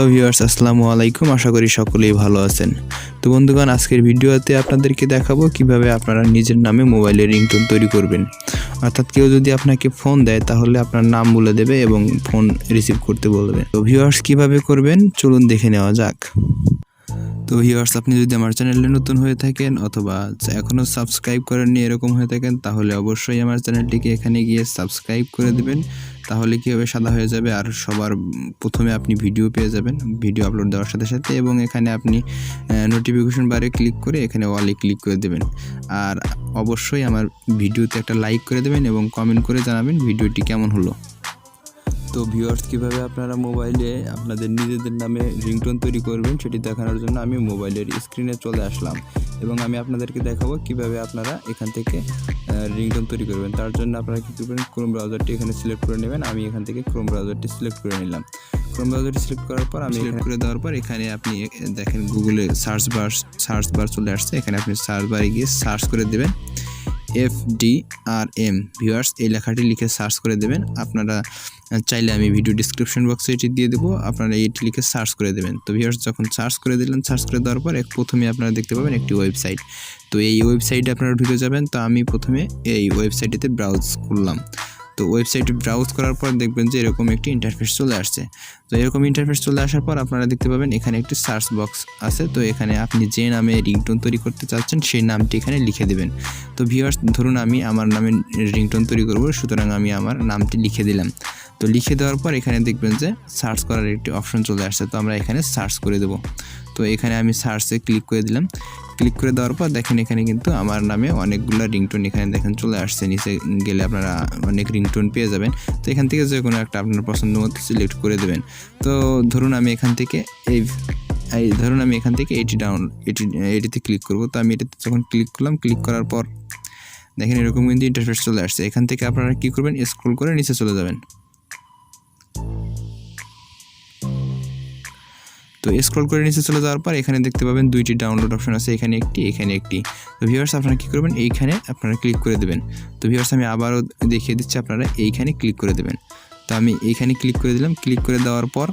Hello viewers, আসসালামু আলাইকুম। আশা করি সকলেই ভালো আছেন। তো বন্ধুগণ, আজকের ভিডিওতে আপনাদেরকে দেখাবো কিভাবে আপনারা নিজের নামে মোবাইলের রিংটোন তৈরি করবেন। অর্থাৎ কেউ যদি আপনাকে ফোন দেয় তাহলে আপনার নাম বলে দেবে এবং ফোন রিসিভ করতে বলবে। তো ভিউয়ার্স, কিভাবে করবেন চলুন দেখে নেওয়া যাক। তো ভিউয়ার্স, আপনি যদি আমার চ্যানেলে নতুন হয়ে থাকেন অথবা এখনও সাবস্ক্রাইব করেননি এরকম হয়ে থাকেন তাহলে অবশ্যই আমার চ্যানেলটিকে এখানে গিয়ে সাবস্ক্রাইব করে দেবেন। তাহলে কী হবে, সাদা হয়ে যাবে আর সবার প্রথমে আপনি ভিডিও পেয়ে যাবেন ভিডিও আপলোড দেওয়ার সাথে সাথে। এবং এখানে আপনি নোটিফিকেশন বারে ক্লিক করে এখানে অলে ক্লিক করে দেবেন। আর অবশ্যই আমার ভিডিওতে একটা লাইক করে দেবেন এবং কমেন্ট করে জানাবেন ভিডিওটি কেমন হলো। তো ভিউয়ার্স, কীভাবে আপনারা মোবাইলে আপনাদের নিজেদের নামে রিংটোন তৈরি করবেন সেটি দেখানোর জন্য আমি মোবাইলের স্ক্রিনে চলে আসলাম এবং আমি আপনাদেরকে দেখাবো কিভাবে আপনারা এখান থেকে রিংটোন তৈরি করবেন। তার জন্য আপনারা কী করবেন, ক্রোম ব্রাউজারটি এখানে সিলেক্ট করে নেবেন। আমি এখান থেকে ক্রোম ব্রাউজারটি সিলেক্ট করে নিলাম। ক্রোম ব্রাউজারটি সিলেক্ট করার পর আমি সিলেক্ট করে দেওয়ার পর এখানে আপনি দেখেন গুগলে সার্চ বার চলে আসছে। এখানে আপনি সার্চ বারে গিয়ে সার্চ করে দেবেন FDRM ভিউয়ার্স, এই লেখাটি লিখে সার্চ করে দেবেন। আপনারা চাইলে আমি ভিডিও ডিসক্রিপশন বক্সে এটি দিয়ে দেবো, আপনারা এটি লিখে সার্চ করে দেবেন। তো ভিউয়ার্স, যখন সার্চ করে দিলেন, সার্চ করে দেওয়ার পর প্রথমে আপনারা দেখতে পাবেন একটি ওয়েবসাইট। তো এই ওয়েবসাইটে আপনারা ঢুকে যাবেন। তো আমি প্রথমে এই ওয়েবসাইটটিতে ব্রাউজ করলাম। তো ওয়েবসাইটে ব্রাউজ করার পর দেখবেন যে এরকম একটি ইন্টারফেস চলে আসছে। তো এরকম ইন্টারফেস চলে আসার পর আপনারা দেখতে পাবেন এখানে একটি সার্চ বক্স আছে। তো এখানে আপনি যে নামে রিংটোন তৈরি করতে চাচ্ছেন সেই নামটি এখানে লিখে দেবেন। তো ভিউয়ার্স, ধরুন আমি আমার নামে রিংটোন তৈরি করব, সুতরাং আমি আমার নামটি লিখে দিলাম। তো লিখে দেওয়ার পর এখানে দেখবেন যে সার্চ করার একটি অপশন চলে আসছে। তো আমরা এখানে সার্চ করে দেব। তো এখানে আমি সার্চে ক্লিক করে দিলাম। ক্লিক করে দেওয়ার পর দেখেন এখানে কিন্তু আমার নামে অনেকগুলো রিংটোন এখানে দেখেন চলে আসছে। নিচে গেলে আপনারা অনেক রিংটোন পেয়ে যাবেন। তো এখান থেকে যে কোনো একটা আপনার পছন্দ মতো সিলেক্ট করে দেবেন। তো ধরুন আমি এখান থেকে এটিতে ক্লিক করব। তো আমি এটাতে যখন ক্লিক করলাম, ক্লিক করার পর দেখেন এরকম কিন্তু ইন্টারফেস চলে আসছে। এখান থেকে আপনারা কী করবেন, স্ক্রল করে নিচে চলে যাবেন। তো স্ক্রল করে নিচে চলে যাওয়ার পর এখানে দেখতে পাবেন দুইটি ডাউনলোড অপশন আছে, এখানে একটি। তো ভিউয়ার্স, আপনারা কী করবেন, এইখানে আপনারা ক্লিক করে দেবেন। তো ভিউয়ার্স, আমি আবারও দেখিয়ে দিচ্ছি, আপনারা এইখানে ক্লিক করে দেবেন। তো আমি এইখানে ক্লিক করে দিলাম। ক্লিক করে দেওয়ার পর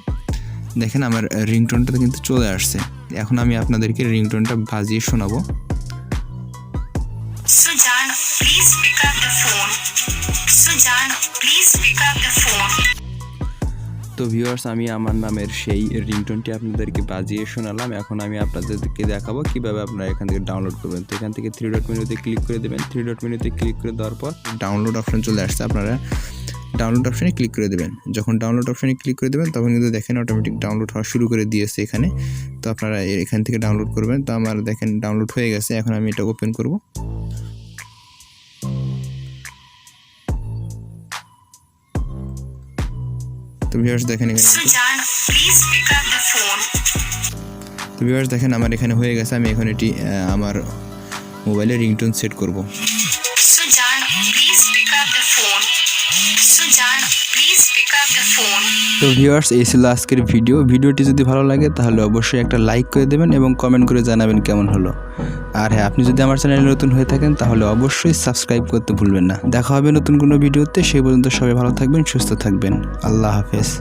দেখেন আমার রিংটোনটা কিন্তু চলে আসছে। এখন আমি আপনাদেরকে রিংটোনটা বাজিয়ে শোনাবো। Sujan, please pick up the phone. Sujan, please pick up the phone. তো ভিউয়ার্স, আমি আমার নামের সেই রিংটোনটি আপনাদেরকে বাজিয়ে শোনালাম। এখন আমি আপনাদেরকে দেখাবো কিভাবে আপনারা এখান থেকে ডাউনলোড করবেন। তো এখান থেকে 3 ডট মেনুতে ক্লিক করে দেবেন। 3 ডট মেনুতে ক্লিক করে দেওয়ার পর ডাউনলোড অপশন চলে আসছে, আপনারা ডাউনলোড অপশনে ক্লিক করে দেবেন। যখন ডাউনলোড অপশনে ক্লিক করে দেবেন তখন কিন্তু দেখেন অটোমেটিক ডাউনলোড হওয়া শুরু করে দিয়েছে এখানে। তো আপনারা এখান থেকে ডাউনলোড করবেন। তো আমার দেখেন ডাউনলোড হয়ে গেছে। এখন আমি এটা ওপেন করব। তো ভিউয়ার্স দেখেন Sujan, please pick up the phone. তো ভিউয়ার্স দেখেন আমার এখানে হয়ে গেছে। আমি এখন এটি আমার মোবাইলে রিংটোন সেট করব। Sujan, please pick up the phone. Sujan, please pick up the phone. তো ভিউয়ার্স, এই ছিল আজকের ভিডিওটি যদি ভালো লাগে তাহলে অবশ্যই একটা লাইক করে দেবেন এবং কমেন্ট করে জানাবেন কেমন হলো। আর হ্যাঁ, আপনি যদি আমার চ্যানেলে নতুন হয়ে থাকেন তাহলে অবশ্যই সাবস্ক্রাইব করতে ভুলবেন না। দেখা হবে নতুন কোনো ভিডিওতে। সেই পর্যন্ত সবাই ভালো থাকবেন, সুস্থ থাকবেন। আল্লাহ হাফেজ।